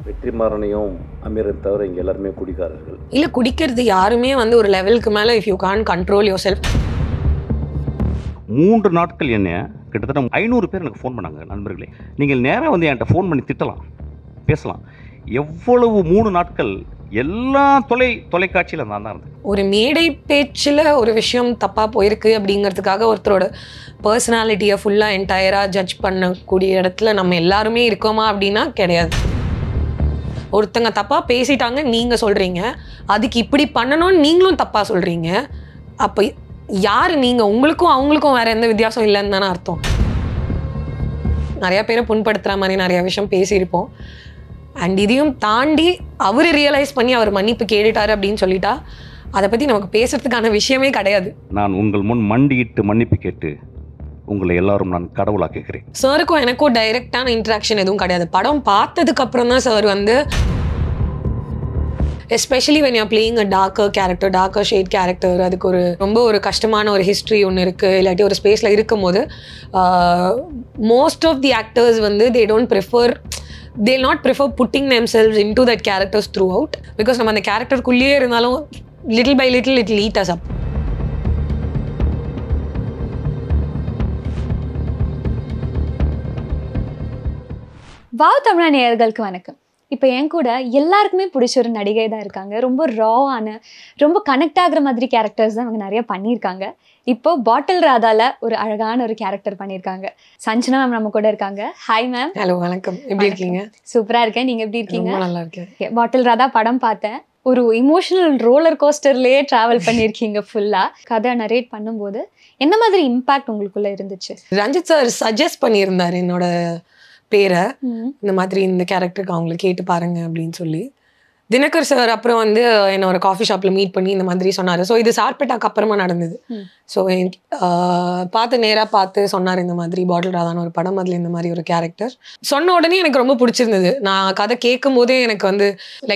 வெற்றிமாறனையும் அமீரன் தவிர இங்கே எல்லாருமே குடிக்காரர்கள். இல்லை, குடிக்கிறது யாருமே வந்து ஒரு லெவலுக்கு மேலே if you can control yourself. 3 நாட்கள் என்ன கிட்டத்தட்ட 500 பேர் எனக்கு ஃபோன் பண்ணாங்க. நண்பர்களே, நீங்கள் நேராக வந்து என்கிட்ட ஃபோன் பண்ணி திட்டலாம், பேசலாம். எவ்வளவு 3 நாட்கள் எல்லா தொலைக்காட்சியில் நான் தான் இருந்தேன். ஒரு மேடை பேச்சில் ஒரு விஷயம் தப்பாக போயிருக்கு அப்படிங்கிறதுக்காக ஒருத்தரோட பர்சனாலிட்டியை ஃபுல்லாக என்டையராக ஜட்ஜ் பண்ணக்கூடிய இடத்துல நம்ம எல்லாருமே இருக்கோமா அப்படின்னா கிடையாது. ஒருத்தங்க தப்பாக பேசிட்டாங்க நீங்கள் சொல்கிறீங்க, அதுக்கு இப்படி பண்ணணும்னு நீங்களும் தப்பாக சொல்கிறீங்க. அப்போ யார் நீங்கள்? உங்களுக்கும் அவங்களுக்கும் வேறு எந்த வித்தியாசம் இல்லைன்னு தானே அர்த்தம். நிறையா பேரை புண்படுத்துகிற மாதிரி நிறையா விஷயம் பேசியிருப்போம். அண்ட் இதையும் தாண்டி அவர் ரியலைஸ் பண்ணி அவர் மன்னிப்பு கேட்டுட்டாரு அப்படின்னு சொல்லிட்டா அதை பற்றி நமக்கு பேசுறதுக்கான விஷயமே கிடையாது. நான் உங்கள் முன் மண்டியிட்டு மன்னிப்பு கேட்டு உங்களை எல்லாரும் நான் கடவுளாக கேட்குறேன். சாருக்கும் எனக்கும் டைரெக்டான இன்ட்ராக்ஷன் எதுவும் கிடையாது. படம் பார்த்ததுக்கு அப்புறம் தான் சார் வந்து, especially when you playing a darker shade character, அதுக்கு ரொம்ப ஒரு கஷ்டமான ஒரு ஹிஸ்ட்ரி ஒன்று இருக்குது, இல்லாட்டி ஒரு ஸ்பேஸில் இருக்கும்போது மோஸ்ட் ஆஃப் தி ஆக்டர்ஸ் வந்து they'll not prefer putting themselves into that characters throughout, because நம்ம அந்த கேரக்டருக்குள்ளேயே இருந்தாலும் little by little it will eat us up. Wow தமிழா நேயர்களுக்கு வணக்கம். இப்போ என் கூட எல்லாருக்குமே பிடிச்ச ஒரு நடிகை தான் இருக்காங்க. ரொம்ப ராவான, ரொம்ப கனெக்ட் ஆகுற மாதிரி கேரக்டர்ஸ் தான் அவங்க நிறைய பண்ணியிருக்காங்க. இப்போ பாட்டில் ராதால ஒரு அழகான ஒரு கேரக்டர் பண்ணியிருக்காங்க. சஞ்சனா மேம் நம்ம கூட இருக்காங்க. Hi ma'am. ஹலோ, வணக்கம். எப்படி இருக்கீங்க? சூப்பராக இருக்கேன். நீங்கள் எப்படி இருக்கீங்க? நல்லா இருக்கேன். பாட்டில் ராதா படம் பார்த்தேன். ஒரு இமோஷனல் ரோலர் கோஸ்டர்லேயே ட்ராவல் பண்ணியிருக்கீங்க ஃபுல்லாக. கதை நரேட் பண்ணும்போது என்ன மாதிரி இம்பேக்ட் உங்களுக்குள்ள இருந்துச்சு? ரஞ்சித் சார் சஜஸ்ட் பண்ணியிருந்தார் என்னோட பேரை, இந்த மாதிரி இந்த கேரக்டருக்கு அவங்களை கேட்டு பாருங்க அப்படின்னு சொல்லி. தினகர் சார் அப்புறம் வந்து என்னை ஒரு காஃபி ஷாப்பில் மீட் பண்ணி இந்த மாதிரி சொன்னார். ஸோ இது சார்பேட்டாக்கு அப்புறமா நடந்தது. ஸோ நேராக பார்த்து சொன்னார், இந்த மாதிரி பாட்டில் ராதான ஒரு படம், அதில் இந்த மாதிரி ஒரு கேரக்டர். சொன்ன உடனே எனக்கு ரொம்ப பிடிச்சிருந்தது. நான் கதை கேட்கும் போதே எனக்கு வந்து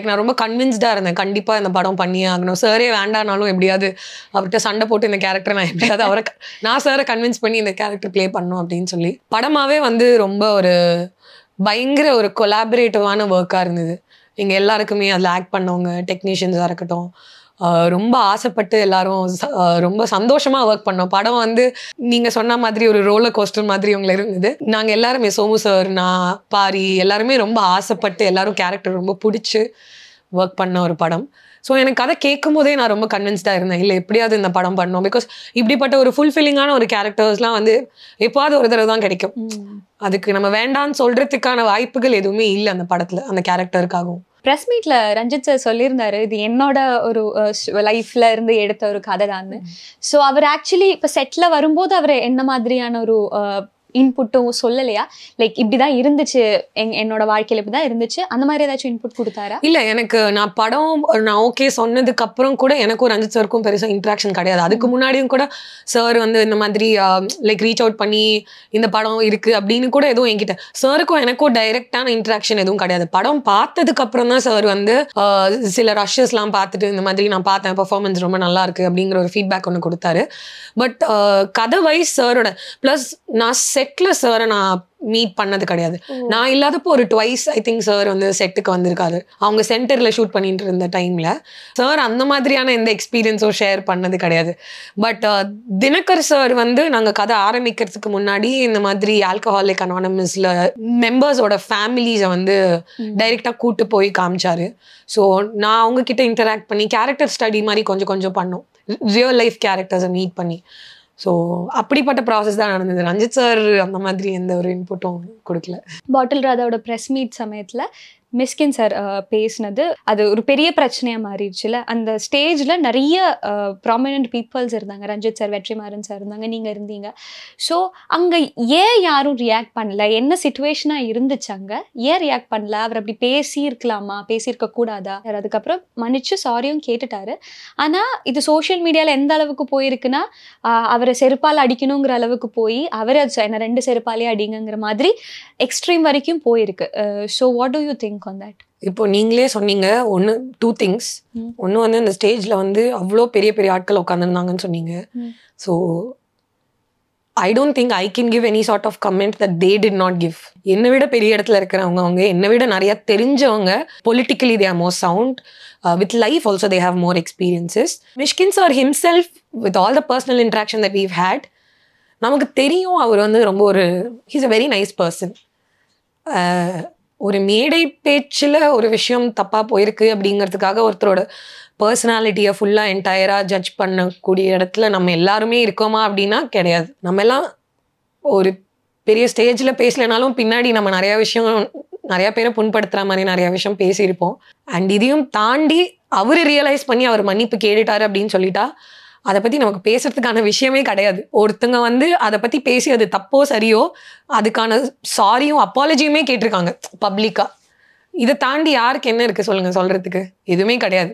நான் ரொம்ப கன்வின்ஸ்டாக இருந்தேன், கண்டிப்பாக இந்த படம் பண்ணியே ஆகணும். சாரே வேண்டானாலும் எப்படியாவது அவர்கிட்ட சண்டை போட்டு இந்த கேரக்டரை நான் எப்படியாவது நான் சாரை கன்வின்ஸ் பண்ணி இந்த கேரக்டர் ப்ளே பண்ணணும் அப்படின்னு சொல்லி. படமாகவே வந்து ரொம்ப ஒரு பயங்கர ஒரு கொலாபரேட்டிவான ஒர்க்காக இருந்தது. எங்கள் எல்லாருக்குமே அதில் ஆக்ட் பண்ணவங்க, டெக்னீஷியன்ஸாக இருக்கட்டும், ரொம்ப ஆசைப்பட்டு எல்லாரும் ரொம்ப சந்தோஷமாக ஒர்க் பண்ணோம். படம் வந்து நீங்கள் சொன்ன மாதிரி ஒரு ரோலர் கோஸ்டர் மாதிரி உங்களை இருந்தது. நாங்கள் எல்லாருமே, சோமு சார், நான், பாரி, எல்லாருமே ரொம்ப ஆசைப்பட்டு எல்லாரும் கேரக்டர் ரொம்ப பிடிச்சி ஒர்க் பண்ண ஒரு படம். ஸோ எனக்கு அதை கேட்கும் போதே நான் ரொம்ப கன்வின்ஸ்டாக இருந்தேன், இல்லை எப்படியாவது இந்த படம் பண்ணோம். பிகாஸ் இப்படிப்பட்ட ஒரு ஃபுல்ஃபில்லிங்கான ஒரு கேரக்டர்ஸ்லாம் வந்து எப்போது ஒரு தடவை தான் கிடைக்கும். அதுக்கு நம்ம வேண்டான்னு சொல்கிறதுக்கான வாய்ப்புகள் எதுவுமே இல்லை அந்த படத்தில், அந்த கேரக்டருக்காகவும். ப்ரெஸ் மீட்ல ரஞ்சித் சார் சொல்லியிருந்தாரு, இது என்னோட ஒரு லைஃப்ல இருந்து எடுத்த ஒரு கதை தான். ஸோ அவர் ஆக்சுவலி இப்போ செட்டில் வரும்போது அவர் என்ன மாதிரியான ஒரு இன்புட்டும் சொல்லலையா? லைக் இப்படிதான் இருந்துச்சு, என்னோட வாழ்க்கையில இப்படிதான் இருந்துச்சு, அந்த மாதிரி ஏதாச்சும் இன்புட் கொடுத்தாரா? இல்லை, எனக்கு நான் ஓகே சொன்னதுக்கு அப்புறம் கூட எனக்கும் ரஞ்சித் சாருக்கும் பெருசாக இன்ட்ராக்ஷன் கிடையாது. அதுக்கு முன்னாடியும் கூட சார் வந்து இந்த மாதிரி ரீச் அவுட் பண்ணி இந்த படம் இருக்கு அப்படின்னு கூட எதுவும் என்கிட்ட, சாருக்கும் எனக்கும் டைரக்டான இன்ட்ராக்ஷன் எதுவும் கிடையாது. படம் பார்த்ததுக்கு அப்புறம் தான் சார் வந்து சில ரஷ்ஷஸ்லாம் பார்த்துட்டு இந்த மாதிரி நான் பார்த்தேன், பெர்ஃபார்மன்ஸ் ரொம்ப நல்லா இருக்கு அப்படிங்கிற ஒரு ஃபீட்பேக் ஒன்று கொடுத்தாரு. பட் கதை வைஸ் சாரோட ப்ளஸ் நான் செட்ல சாரை நான் மீட் பண்ணது கிடையாது. நான் இல்லாதப்போ ஒரு ட்வைஸ் ஐ திங்க் சார் வந்து செட்டுக்கு வந்திருக்காரு. அவங்க சென்டர்ல ஷூட் பண்ணிட்டு இருந்த டைம்ல சார் அந்த மாதிரியான எந்த எக்ஸ்பீரியன்ஸும் ஷேர் பண்ணது கிடையாது. பட் தினகர் சார் வந்து நாங்கள் கதை ஆரம்பிக்கிறதுக்கு முன்னாடி இந்த மாதிரி ஆல்கஹாலிக் அனானமஸ்ல மெம்பர்ஸோட ஃபேமிலிஸை வந்து டைரெக்டாக கூட்டு போய் காமிச்சாரு. ஸோ நான் அவங்க கிட்ட இன்டராக்ட் பண்ணி கேரக்டர் ஸ்டடி மாதிரி கொஞ்சம் கொஞ்சம் பண்ணோம், ரியல் லைஃப் கேரக்டர்ஸை மீட் பண்ணி. ஸோ அப்படிப்பட்ட ப்ராசஸ் தான் நடந்தது. ரஞ்சித் சார் அந்த மாதிரி எந்த ஒரு இன்புட்டும் கொடுக்கல. பாட்டில் ராதாவோட ப்ரெஸ் மீட் சமயத்தில் மிஸ்கின் சார் பேசினது அது ஒரு பெரிய பிரச்சனையாக மாறிடுச்சுல. அந்த ஸ்டேஜில் நிறைய ப்ராமினன்ட் பீப்புள்ஸ் இருந்தாங்க. ரஞ்சித் சார், வெற்றிமாறன் சார் இருந்தாங்க, நீங்கள் இருந்தீங்க. ஸோ அங்கே ஏன் யாரும் ரியாக்ட் பண்ணல? என்ன சிச்சுவேஷனாக இருந்துச்சு அங்கே? ஏன் ரியாக்ட் பண்ணல? அவர் அப்படி பேசியிருக்கலாமா, பேசியிருக்க கூடாதா? அதுக்கப்புறம் மன்னிச்சு சாரியும் கேட்டுட்டாரு. ஆனால் இது சோஷியல் மீடியாவில் எந்த அளவுக்கு போயிருக்குன்னா, அவரை செருப்பால் அடிக்கணுங்கிற அளவுக்கு போய் அவரை என்ன 2 செருப்பாலே அடிங்கிற மாதிரி எக்ஸ்ட்ரீம் வரைக்கும் போயிருக்கு. So what to you think on that? இப்போ நீங்களே சொன்னீங்க 2 திங்ஸ். ஒன்று வந்து இந்த ஸ்டேஜில் வந்து அவ்வளோ பெரிய பெரிய ஆட்கள் உட்காந்துருந்தாங்கன்னு சொன்னீங்க. So I don't think I can give any sort of comment that they did not give. என்னை விட பெரிய இடத்துல இருக்கிறவங்க, அவங்க என்னை விட நிறைய தெரிஞ்சவங்க, politically they are more sound, with life also they have more experiences. Mishkin sir himself, with all the personal interaction that we've had, நமக்கு தெரியும் அவர் வந்து ரொம்ப ஒரு he's a very nice person. ஒரு மேடை பேச்சில் ஒரு விஷயம் தப்பாக போயிருக்கு அப்படிங்கிறதுக்காக ஒருத்தரோட பர்சனாலிட்டியை ஃபுல்லாக என்டையராக ஜட்ஜ் பண்ணக்கூடிய இடத்துல நம்ம எல்லாருமே இருக்கோமா அப்படின்னா கிடையாது. நம்ம எல்லாம் ஒரு பெரிய ஸ்டேஜில் பேசலைனாலும் பின்னாடி நம்ம நிறையா பேரை புண்படுத்துகிற மாதிரி நிறையா விஷயம் பேசியிருப்போம். அண்ட் இதையும் தாண்டி அவர் ரியலைஸ் பண்ணி அவர் மன்னிப்பு கேட்டுட்டாரு அப்படின்னு சொல்லிட்டா அதை பற்றி நமக்கு பேசுறதுக்கான விஷயமே கிடையாது. ஒருத்தங்க வந்து அதை பற்றி பேசி அது தப்போ சரியோ அதுக்கான சாரியும் அப்பாலஜியுமே கேட்டிருக்காங்க பப்ளிக்காக. இதை தாண்டி யாருக்கு என்ன இருக்குது சொல்லுங்கள், சொல்கிறதுக்கு எதுவுமே கிடையாது.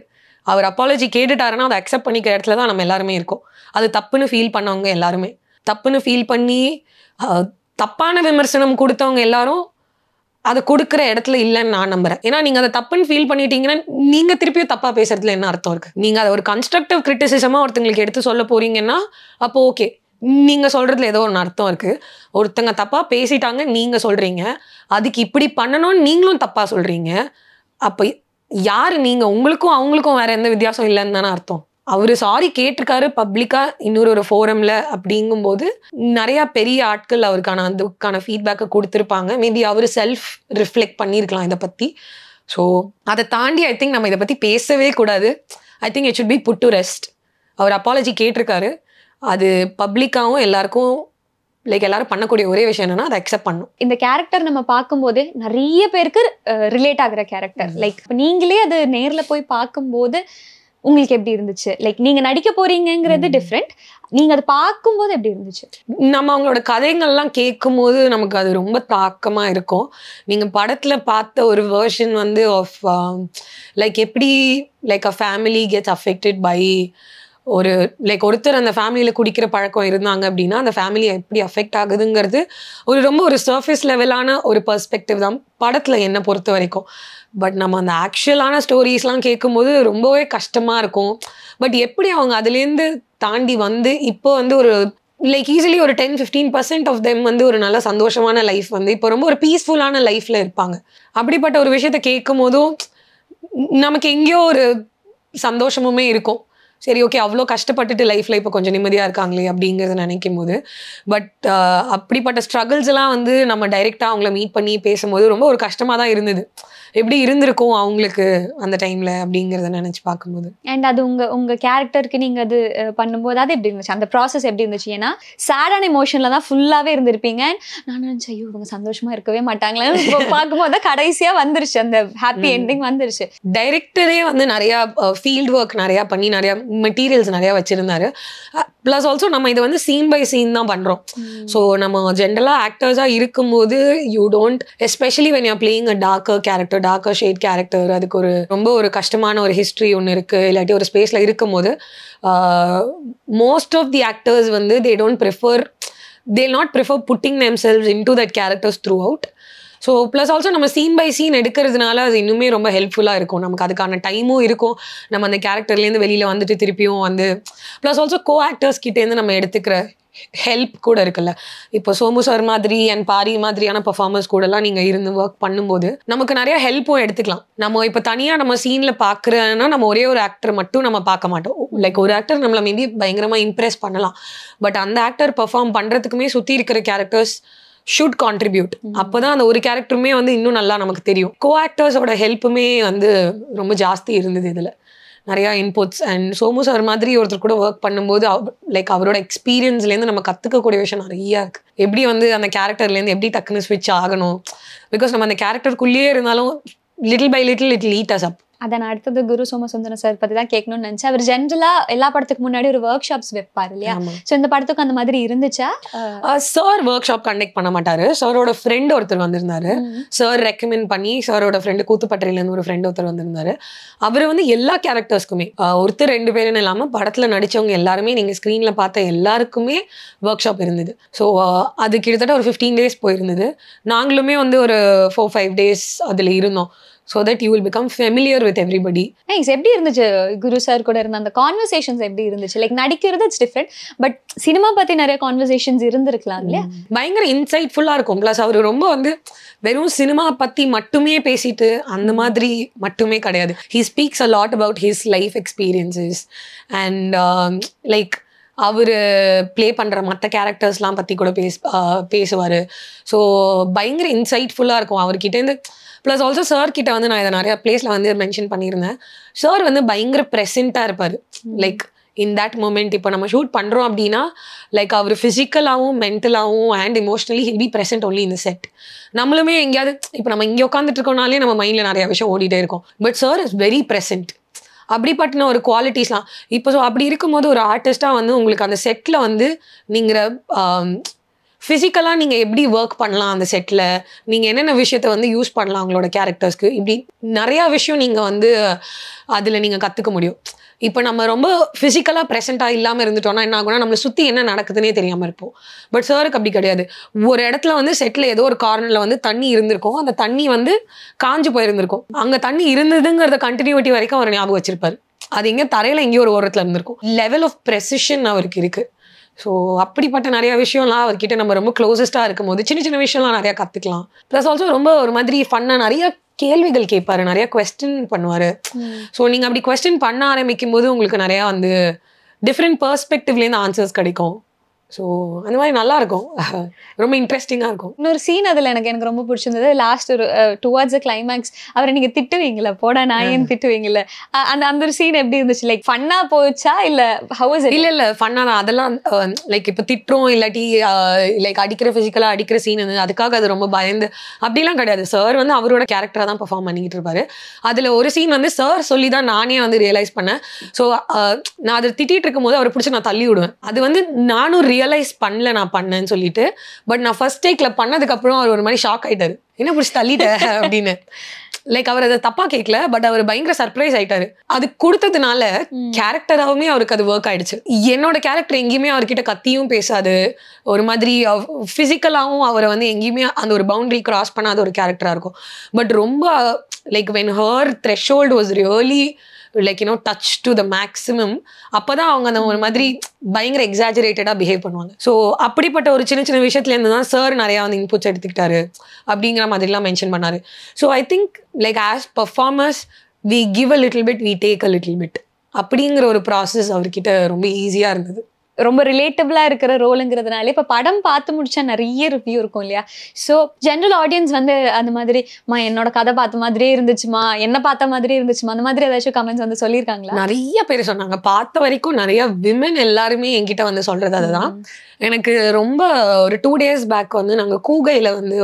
அவர் அப்பாலஜி கேட்டுட்டாருன்னா அதை அக்செப்ட் பண்ணிக்கிற இடத்துல தான் நம்ம எல்லாருமே இருக்கோம். அது தப்புன்னு ஃபீல் பண்ணவங்க எல்லாருமே, தப்புன்னு ஃபீல் பண்ணி தப்பான விமர்சனம் கொடுத்தவங்க எல்லாரும் அதை கொடுக்குற இடத்துல இல்லைன்னு நான் நம்புறேன். ஏன்னா நீங்கள் அதை தப்புன்னு ஃபீல் பண்ணிட்டீங்கன்னா நீங்கள் திருப்பியும் தப்பாக பேசுறதுல என்ன அர்த்தம் இருக்குது? நீங்கள் அதை ஒரு கன்ஸ்ட்ரக்டிவ் கிரிட்டிசிசமாக ஒருத்தங்களுக்கு எடுத்து சொல்ல போறீங்கன்னா அப்போ ஓகே, நீங்கள் சொல்கிறதுல ஏதோ ஒன்று அர்த்தம் இருக்குது. ஒருத்தங்க தப்பாக பேசிட்டாங்க நீங்கள் சொல்கிறீங்க, அதுக்கு இப்படி பண்ணணும்னு நீங்களும் தப்பாக சொல்கிறீங்க. அப்போ யார் நீங்கள்? உங்களுக்கும் அவங்களுக்கும் வேறு எந்த வித்தியாசம் இல்லைன்னு தானே அர்த்தம். அவர் சாரி கேட்டிருக்காரு பப்ளிக்காக இன்னொரு ஃபோரமில். அப்படிங்கும்போது நிறையா பெரிய ஆட்கள் அதுக்கான ஃபீட்பேக்கை கொடுத்துருப்பாங்க. மேபி அவர் செல்ஃப் ரிஃப்ளெக்ட் பண்ணியிருக்கலாம் இதை பற்றி. ஸோ அதை தாண்டி ஐ திங்க் நம்ம இதை பற்றி பேசவே கூடாது. I think it should be put to rest. அவர் அப்பாலஜி கேட்டிருக்காரு, அது பப்ளிக்காகவும் எல்லாருக்கும் எல்லாரும் பண்ணக்கூடிய ஒரே விஷயம் என்னன்னா அதை அக்செப்ட் பண்ணும். இந்த கேரக்டர் நம்ம பார்க்கும்போது நிறைய பேருக்கு ரிலேட் ஆகுற கேரக்டர். நீங்களே அது நேர்ல போய் பார்க்கும்போது உங்களுக்கு எப்படி இருந்துச்சு? நீங்க நடிக்க போறீங்கிறது டிஃப்ரெண்ட், நீங்க அதை பார்க்கும்போது எப்படி இருந்துச்சு? நம்ம அவங்களோட கதைகள்லாம் கேட்கும் போது நமக்கு அது ரொம்ப தாக்கமா இருக்கும். நீங்க படத்துல பார்த்த ஒரு வெர்ஷன் வந்து ஆஃப் எப்படி a family gets affected by ஒரு ஒருத்தர் அந்த ஃபேமிலியில் குடிக்கிற பழக்கம் இருந்தாங்க அப்படின்னா அந்த ஃபேமிலி எப்படி அஃபெக்ட் ஆகுதுங்கிறது ரொம்ப ஒரு சர்ஃபேஸ் லெவலான ஒரு பெர்ஸ்பெக்டிவ் தான் படத்தில் என்னை பொறுத்த வரைக்கும். பட் நம்ம அந்த ஆக்சுவலான ஸ்டோரிஸ்லாம் கேட்கும்போது ரொம்பவே கஷ்டமாக இருக்கும். பட் எப்படி அவங்க அதுலேருந்து தாண்டி வந்து இப்போ வந்து ஒரு ஈஸிலி ஒரு 10-15% ஆஃப் தெம் வந்து ஒரு நல்ல சந்தோஷமான லைஃப் வந்து இப்போ ரொம்ப ஒரு பீஸ்ஃபுல்லான லைஃப்பில் இருப்பாங்க. அப்படிப்பட்ட ஒரு விஷயத்த கேட்கும் போதும் நமக்கு எங்கேயோ ஒரு சந்தோஷமுமே இருக்கும். சரி ஓகே, அவ்வளோ கஷ்டப்பட்டுட்டு லைஃப்பில் இப்போ கொஞ்சம் நிம்மதியாக இருக்காங்களே அப்படிங்கிறத நினைக்கும் போது. பட் அப்படிப்பட்ட ஸ்ட்ரகிள்ஸ் எல்லாம் வந்து நம்ம டைரெக்டாக அவங்கள மீட் பண்ணி பேசும்போது ரொம்ப ஒரு கஷ்டமாக தான் இருந்தது. எப்படி இருந்திருக்கும் அவங்களுக்கு அந்த டைமில் அப்படிங்கிறத நினச்சி பார்க்கும்போது. அண்ட் அது உங்கள் கேரக்டருக்கு நீங்கள் அது பண்ணும்போது அது எப்படி இருந்துச்சு? அந்த ப்ராசஸ் எப்படி இருந்துச்சு? ஏன்னா சேடான எமோஷனில் தான் ஃபுல்லாகவே இருந்திருப்பீங்க. நான் நினச்சேன் ஐயோ இவங்க சந்தோஷமாக இருக்கவே மாட்டாங்களே, பார்க்கும்போது தான் கடைசியாக வந்துருச்சு, அந்த ஹாப்பி எண்டிங் வந்துருச்சு. டைரக்டரே வந்து நிறையா ஃபீல்ட் ஒர்க் நிறையா பண்ணி நிறையா மெட்டீரியல்ஸ் நிறையா வச்சுருந்தாரு. ப்ளஸ் ஆல்சோ நம்ம இதை வந்து சீன் பை சீன் தான் பண்ணுறோம். ஸோ நம்ம ஜென்ரலாக ஆக்டர்ஸாக இருக்கும்போது you don't, especially when you playing a darker shade character, அதுக்கு ரொம்ப ஒரு கஷ்டமான ஒரு ஹிஸ்ட்ரி ஒன்று இருக்குது, இல்லாட்டி ஒரு ஸ்பேஸில் இருக்கும்போது மோஸ்ட் ஆஃப் தி ஆக்டர்ஸ் வந்து they'll not prefer putting themselves into that characters throughout. So plus also நம்ம சீன் பை சீன் எடுக்கிறதுனால அது இன்னுமே ரொம்ப ஹெல்ப்ஃபுல்லாக இருக்கும். நமக்கு அதுக்கான டைமும் இருக்கும், நம்ம அந்த கேரக்டர்லேருந்து வெளியில் வந்துட்டு திருப்பியும் வந்து ப்ளஸ் ஆல்சோ கோ ஆக்டர்ஸ் கிட்டேருந்து நம்ம எடுத்துக்கிற ஹெல்ப் கூட இருக்குல்ல. இப்போ சோமு சார் மாதிரி அண்ட் பாரி மாதிரியான பர்ஃபார்மர்ஸ் கூடலாம் நீங்கள் இருந்து ஒர்க் பண்ணும்போது நமக்கு நிறைய ஹெல்ப்பும் எடுத்துக்கலாம். நம்ம இப்போ தனியாக நம்ம சீனில் பார்க்குறேன்னா நம்ம ஒரே ஒரு ஆக்டர் மட்டும் நம்ம பார்க்க மாட்டோம். ஒரு ஆக்டர் நம்மளை மேபி பயங்கரமாக இம்ப்ரெஸ் பண்ணலாம், பட் அந்த ஆக்டர் பர்ஃபார்ம் பண்ணுறதுக்குமே சுற்றி இருக்கிற கேரக்டர்ஸ் ஷுட் கான்ட்ரிபியூட். அப்போதான் அந்த ஒரு கேரக்டருமே வந்து இன்னும் நல்லா நமக்கு தெரியும். கோ ஆக்டர்ஸோட ஹெல்ப்புமே வந்து ரொம்ப ஜாஸ்தி இருந்தது இதில், நிறையா இன்புட்ஸ். அண்ட் சோமு சார் மாதிரி ஒருத்தர் கூட ஒர்க் பண்ணும்போது அவரோட எக்ஸ்பீரியன்ஸ்லேருந்து நம்ம கற்றுக்கக்கூடிய விஷயம் நிறையா இருக்குது. எப்படி வந்து அந்த கேரக்டர்லேருந்து எப்படி டக்குன்னு ஸ்விட்ச் ஆகணும், பிகாஸ் நம்ம அந்த கேரக்டருக்குள்ளேயே இருந்தாலும் little by little it lead us up. அதை நான் அடுத்தது குரு சோமசுந்தரம் சார் பற்றி தான் கேட்கணும்னு நினச்சேன். அவர் ஜென்ரலாக எல்லா படத்துக்கு முன்னாடி ஒரு ஒர்க் ஷாப்ஸ் வைப்பார் இல்லையா? ஸோ இந்த படத்துக்கு அந்த மாதிரி இருந்துச்சா? சார் ஒர்க் ஷாப் கண்டக்ட் பண்ண மாட்டார். சாரோட ஃப்ரெண்ட் ஒருத்தர் வந்திருந்தாரு, சார் ரெக்கமெண்ட் பண்ணி. சாரோட ஃப்ரெண்டு கூத்துப்பட்டறையிலேருந்து ஒரு ஃப்ரெண்ட் ஒருத்தர் வந்திருந்தாரு. அவர் வந்து எல்லா கேரக்டர்ஸ்க்குமே ஒருத்தர் 2 பேருன்னு இல்லாமல் படத்தில் நடித்தவங்க எல்லாருமே நீங்கள் ஸ்க்ரீனில் பார்த்த எல்லாருக்குமே ஒர்க் ஷாப் இருந்தது. ஸோ அது கிட்டத்தட்ட ஒரு 15 days போயிருந்தது. நாங்களுமே வந்து ஒரு 4-5 days அதில் இருந்தோம். so that you will become familiar with everybody. Nice. எப்படி இருந்துச்சு குரு சார் கூட இருந்த அந்த கான்வர்சேஷன்ஸ் எப்படி இருந்துச்சு? லைக் நடிக்கிறது இட்ஸ் டிஃப்ரெண்ட், பட் சினிமா பத்தி நிறைய கான்வர்சேஷன்ஸ் இருந்திருக்கலாம் இல்லையா? பயங்கர இன்சைட்ஃபுல்லாக இருக்கும். ப்ளஸ் அவர் ரொம்ப வந்து வெறும் சினிமா பற்றி மட்டுமே பேசிட்டு அந்த மாதிரி மட்டுமே கிடையாது. He speaks a lot about his life experiences and like அவர் ப்ளே பண்ணுற மற்ற கேரக்டர்ஸ்லாம் பற்றி கூட பேசுவார். ஸோ பயங்கர இன்சைட்ஃபுல்லாக இருக்கும் அவர்கிட்டேருந்து. ப்ளஸ் ஆல்சோ சார் கிட்ட வந்து நான் இதை நிறையா பிளேஸில் வந்து மென்ஷன் பண்ணியிருந்தேன். சார் வந்து பயங்கர ப்ரெசென்ட்டாக இருப்பார். லைக் இன் தட் மூமெண்ட் இப்போ நம்ம ஷூட் பண்ணுறோம் அப்படின்னா லைக் அவர் ஃபிசிக்கலாகவும் மென்டலாகவும் and emotionally will be present only இந்த செட். நம்மளுமே எங்கேயாவது இப்போ நம்ம இங்கே உட்காந்துட்டு இருக்கோம்னாலே நம்ம மைண்டில் நிறையா விஷயம் ஓடிட்டே இருக்கும். But sir is very present. அப்படிப்பட்ட ஒரு குவாலிட்டிஸ்லாம் இப்போ ஸோ அப்படி இருக்கும்போது ஒரு ஆர்டிஸ்ட்டாக வந்து உங்களுக்கு அந்த செட்டில் வந்து நீங்கள் ஃபிசிக்கலாக நீங்கள் எப்படி ஒர்க் பண்ணலாம், அந்த செட்டில் நீங்கள் என்னென்ன விஷயத்த வந்து யூஸ் பண்ணலாம் அவங்களோட கேரக்டர்ஸ்க்கு, இப்படி நிறையா விஷயம் நீங்கள் வந்து அதில் நீங்கள் கற்றுக்க முடியும். இப்போ நம்ம ரொம்ப ஃபிசிக்கலாக ப்ரெசென்ட்டாக இல்லாமல் இருந்துட்டோம்னா என்ன ஆகும்னா நம்மளை சுற்றி என்ன நடக்குதுன்னே தெரியாமல் இருப்போம். பட் சாருக்கு அப்படி கிடையாது. ஒரு இடத்துல வந்து செட்டில் ஏதோ ஒரு கார்னரில் வந்து தண்ணி இருந்திருக்கும், அந்த தண்ணி வந்து காஞ்சு போயிருந்திருக்கும். அங்கே தண்ணி இருந்ததுங்கிறத கண்டினியூட்டி வரைக்கும் அவர் ஞாபகம் வச்சிருப்பார். அது எங்கே தரையில் எங்கேயோ ஒரு ஓரத்தில் இருந்திருக்கும். லெவல் ஆஃப் ப்ரெசிஷன் அவருக்கு இருக்குது. ஸோ அப்படிப்பட்ட நிறையா விஷயம்லாம் அவர்கிட்ட நம்ம ரொம்ப க்ளோசஸ்ட்டாக இருக்கும் போது சின்ன சின்ன விஷயம்லாம் நிறையா கற்றுக்கலாம். ப்ளஸ் ஆல்சோ ரொம்ப ஒரு மாதிரி ஃபன்னாக நிறைய கேள்விகள் கேட்பாரு, நிறைய கொஸ்டின் பண்ணுவார். ஸோ நீங்கள் அப்படி கொஸ்டின் பண்ண ஆரம்பிக்கும் போது உங்களுக்கு நிறையா வந்து டிஃப்ரெண்ட் பெர்ஸ்பெக்டிவ்லேருந்து ஆன்சர்ஸ் கிடைக்கும். ஸோ அந்த மாதிரி நல்லா இருக்கும், ரொம்ப இன்ட்ரெஸ்டிங்காக இருக்கும். இன்னொரு சீன் அதில் எனக்கு ரொம்ப பிடிச்சிருந்தது. லாஸ்ட் ஒரு டுவர்ட்ஸ் கிளைமேக்ஸ் அவரை நீங்கள் திட்டுவீங்களா, போடா நாயன்னு திட்டுவீங்கல்ல, அந்த ஒரு சீன் எப்படி இருந்துச்சு? லைக் ஃபன்னாக போச்சா இல்லை ஹவுஸ்? இல்லை ஃபன்னாக தான். அதெல்லாம் லைக் இப்போ திட்டுறோம் இல்லாட்டி லைக் அடிக்கிற ஃபிசிக்கலாக அடிக்கிற சீன் அதுக்காக அது ரொம்ப பயந்து அப்படிலாம் கிடையாது. சார் வந்து அவரோட கேரக்டராக தான் பெர்ஃபார்ம் பண்ணிக்கிட்டு இருப்பாரு. அதில் ஒரு சீன் வந்து சார் சொல்லி தான் நானே வந்து ரியலைஸ் பண்ணேன். ஸோ நான் அதை திட்டிகிட்டு இருக்கும்போது அவரை பிடிச்சி நான் தள்ளி விடுவேன். அது வந்து நானும் ரியலைஸ் பண்ணல நான் பண்ணேன்னு சொல்லிட்டு. பட் நான் ஃபர்ஸ்ட் டேக்ல பண்ணதுக்கப்புறம் அவர் ஒரு மாதிரி ஷாக் ஆயிட்டாரு, என்ன பிடிச்சி தள்ளிட்டேன் அப்படின்னு. லைக் அவர் அதை தப்பா கேட்கல, பட் அவர் பயங்கர சர்ப்ரைஸ் ஆயிட்டாரு. அது கொடுத்ததுனால கேரக்டராகவுமே அவருக்கு அது ஒர்க் ஆயிடுச்சு. என்னோட கேரக்டர் எங்கேயுமே அவர்கிட்ட கத்தியும் பேசாது, ஒரு மாதிரி ஃபிசிக்கலாகவும் அவரை வந்து எங்கேயுமே அந்த ஒரு பவுண்டரி கிராஸ் பண்ணாத ஒரு கேரக்டராக இருக்கும். பட் ரொம்ப like when her threshold was really like you know touch to the maximum, அப்போ தான் அவங்க அந்த ஒரு மாதிரி பயங்கர எக்ஸாஜரேட்டடாக பிஹேவ் பண்ணுவாங்க. ஸோ அப்படிப்பட்ட ஒரு சின்ன சின்ன விஷயத்துலேருந்து தான் சார் நிறையா வந்து இன்புட்ஸ் எடுத்துக்கிட்டாரு அப்படிங்கிற மாதிரிலாம் மென்ஷன் பண்ணார். So I think like as performers we give a little bit, we take a little bit அப்படிங்கிற ஒரு ப்ராசஸ் அவர்கிட்ட ரொம்ப ஈஸியாக இருந்தது. ரொம்ப ரிலேட்டபிளாக இருக்கிற ரோலுங்கிறதுனால இப்போ படம் பார்த்து முடிச்சா நிறைய ரிவ்யூ இருக்கும் இல்லையா? ஸோ ஜென்ரல் ஆடியன்ஸ் வந்து அந்த மாதிரி என்னோட கதை பார்த்த மாதிரியே இருந்துச்சுமா, என்ன பார்த்த மாதிரியே இருந்துச்சுமா, அந்த மாதிரி ஏதாச்சும் கமெண்ட்ஸ் வந்து சொல்லியிருக்காங்களா? நிறைய பேர் சொன்னாங்க. பார்த்த வரைக்கும் நிறைய விமன் எல்லாருமே என்கிட்ட வந்து சொல்கிறது அதுதான். எனக்கு ரொம்ப ஒரு 2 days பேக் வந்து நாங்கள் கூகையில் வந்து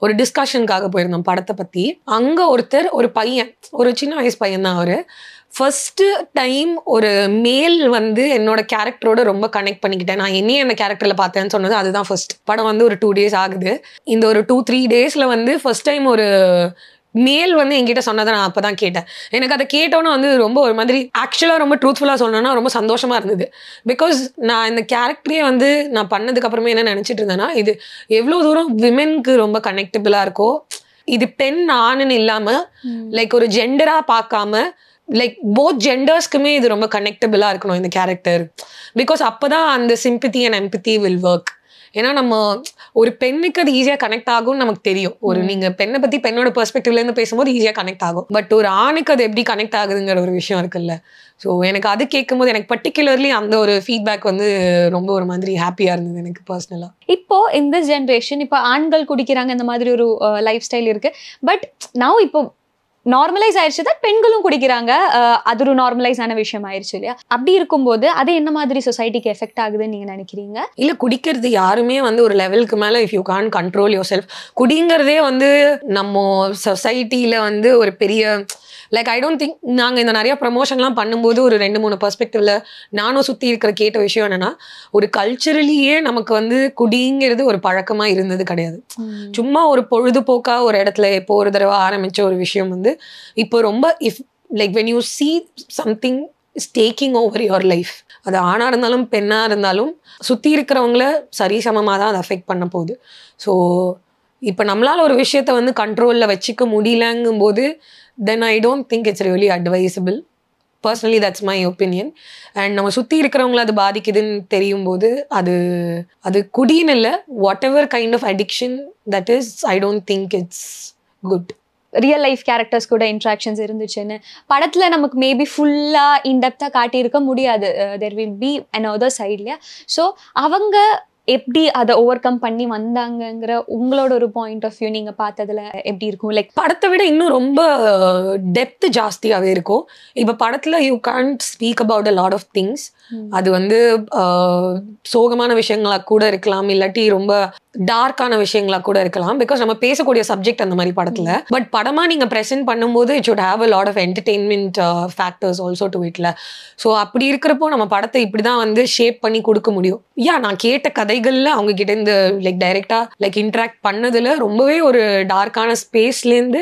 ஒரு டிஸ்கஷனுக்காக போயிருந்தோம் படத்தை பற்றி. அங்கே ஒரு பையன், ஒரு சின்ன வயசு பையன் தான் அவர். ஃபர்ஸ்ட்டு டைம் ஒரு மேல் வந்து என்னோட கேரக்டரோட ரொம்ப கனெக்ட் பண்ணிக்கிட்டேன். நான் என்னையே அந்த கேரக்டரில் பார்த்தேன்னு சொன்னது அதுதான் ஃபர்ஸ்ட். படம் வந்து ஒரு 2 days ஆகுது. இந்த ஒரு 2-3 daysல வந்து ஃபர்ஸ்ட் டைம் ஒரு மேல் வந்து என்கிட்ட சொன்னதை நான் அப்போ தான் கேட்டேன். எனக்கு அதை கேட்டோன்னே வந்து ரொம்ப ஒரு மாதிரி ஆக்சுவலாக ரொம்ப ட்ரூத்ஃபுல்லாக சொல்லணும்னா ரொம்ப சந்தோஷமாக இருந்தது. பிகாஸ் நான் இந்த கேரக்டரே வந்து நான் பண்ணதுக்கப்புறமே என்ன நினச்சிட்டு இருந்தேன்னா, இது எவ்வளோ தூரம் விமென்க்கு ரொம்ப கனெக்டபிளாக இருக்கோ, இது பெண் ஆணுன்னு இல்லாமல் லைக் ஒரு ஜெண்டராக பார்க்காம லைக் போத் ஜெண்டர்ஸ்க்குமே இது ரொம்ப கனெக்டபிளாக இருக்கணும் இந்த கேரக்டர். பிகாஸ் அப்போ தான் அந்த sympathy and empathy will work. ஏன்னா நம்ம ஒரு பெண்ணுக்கு அது ஈஸியாக கனெக்ட் ஆகும்னு நமக்கு தெரியும். ஒரு நீங்கள் பெண்ணை பற்றி பெண்ணோட பெர்ஸ்பெக்டிவ்லேருந்து பேசும்போது ஈஸியாக கனெக்ட் ஆகும். பட் ஒரு ஆணுக்கு அது எப்படி கனெக்ட் ஆகுதுங்கிற ஒரு விஷயம் இருக்குல்ல. ஸோ எனக்கு அது கேட்கும்போது எனக்கு பர்டிகுலர்லி அந்த ஒரு ஃபீட்பேக் வந்து ரொம்ப ஒரு மாதிரி ஹாப்பியாக இருந்தது எனக்கு பர்சனலாக. இப்போ இந்த ஜென்ரேஷன் இப்போ ஆண்கள் குடிக்கிறாங்க, இந்த மாதிரி ஒரு லைஃப் ஸ்டைல் இருக்குது. பட் நான் இப்போ நார்மலைஸ் ஆயிடுச்சு தான் பெண்களும் குடிக்கிறாங்க, அது ஒரு நார்மலைஸ் ஆன விஷயம் ஆயிடுச்சு இல்லையா? அப்படி இருக்கும்போது அது என்ன மாதிரி சொசைட்டிக்கு எஃபெக்ட் ஆகுதுன்னு நீங்க நினைக்கிறீங்க? இல்ல, குடிக்கிறது யாருமே வந்து ஒரு லெவலுக்கு மேல if you can control yourself, குடிங்கிறதே வந்து நம்ம சொசைட்டில வந்து ஒரு பெரிய லைக் ஐ டோன்ட் திங்க். நாங்கள் இந்த நிறைய ப்ரமோஷன்லாம் பண்ணும்போது ஒரு 2-3 பெர்ஸ்பெக்டிவ்ல நானும் சுற்றி இருக்கிற கேட்ட விஷயம் என்னன்னா, ஒரு கல்ச்சரலியே நமக்கு வந்து குடிங்கிறது ஒரு பழக்கமாக இருந்தது கிடையாது. சும்மா ஒரு பொழுதுபோக்கா ஒரு இடத்துல இப்போ ஒரு தடவை ஆரம்பிச்ச ஒரு விஷயம் வந்து இப்போ ரொம்ப if like when you see something is taking over your life, அது ஆணாக இருந்தாலும் பெண்ணாக இருந்தாலும் சுற்றி இருக்கிறவங்கள சரிசமமாக தான் அதை அஃபெக்ட் பண்ண போகுது. ஸோ இப்போ நம்மளால ஒரு விஷயத்த வந்து கண்ட்ரோலில் வச்சுக்க முடியலங்கும் போது then I don't think it's really advisable. Personally that's my opinion. And நம்ம சுற்றி இருக்கிறவங்கள அது பாதிக்குதுன்னு தெரியும் போது அது குடின்னு இல்லை, whatever kind of addiction that is, I don't think it's good. Real life characters கூட இன்ட்ராக்ஷன்ஸ் இருந்துச்சுன்னு படத்தில் நமக்கு மேபி ஃபுல்லாக இன்டெப்த்தாக காட்டியிருக்க முடியாது. There will be another side இல்லையா? ஸோ அவங்க எப்படி அதை ஓவர் கம் பண்ணி வந்தாங்கங்கிற உங்களோட ஒரு பாயிண்ட் ஆஃப் வியூ நீங்கள் பார்த்ததுல எப்படி இருக்கும்? லைக் படத்தை விட இன்னும் ரொம்ப டெப்த் ஜாஸ்தியாகவே இருக்கும். இப்போ படத்தில் you can't speak about a lot of things. அது வந்து சோகமான விஷயங்களா கூட இருக்கலாம், இல்லாட்டி ரொம்ப டார்க்கான விஷயங்களா கூட இருக்கலாம். பிகாஸ் நம்ம பேசக்கூடிய சப்ஜெக்ட் அந்த மாதிரி படத்துல. பட் படமா நீங்க ப்ரெசென்ட் பண்ணும்போது it should have a lot of entertainment factors also to இட்ல. ஸோ அப்படி இருக்கிறப்போ நம்ம படத்தை இப்படிதான் வந்து ஷேப் பண்ணி கொடுக்க முடியும். நான் கேட்ட கதைகள்ல அவங்க கிட்ட இருந்து லைக் டைரக்டா லைக் இன்ட்ராக்ட் பண்ணதுல ரொம்பவே ஒரு டார்க்கான ஸ்பேஸ்லேருந்து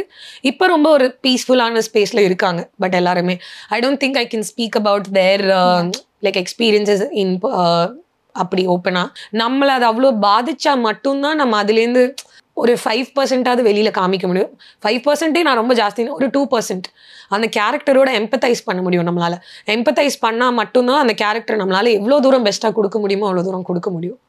இப்போ ரொம்ப ஒரு பீஸ்ஃபுல்லான ஸ்பேஸ்ல இருக்காங்க. பட் எல்லாருமே ஐ don't think I can speak about their like experiences இன் அப்படி ஓப்பனா. நம்மளை அது அவ்வளோ பாதிச்சா மட்டும்தான் நம்ம அதுலேருந்து ஒரு 5% வெளியில காமிக்க முடியும். 5% நான் ரொம்ப ஜாஸ்தி, ஒரு 2% அந்த கேரக்டரோட எம்பத்தைஸ் பண்ண முடியும். நம்மளால எம்பத்தைஸ் பண்ணா மட்டும்தான் அந்த கேரக்டர் நம்மளால எவ்வளோ தூரம் பெஸ்ட்டாக கொடுக்க முடியுமோ அவ்வளோ தூரம் கொடுக்க முடியும்.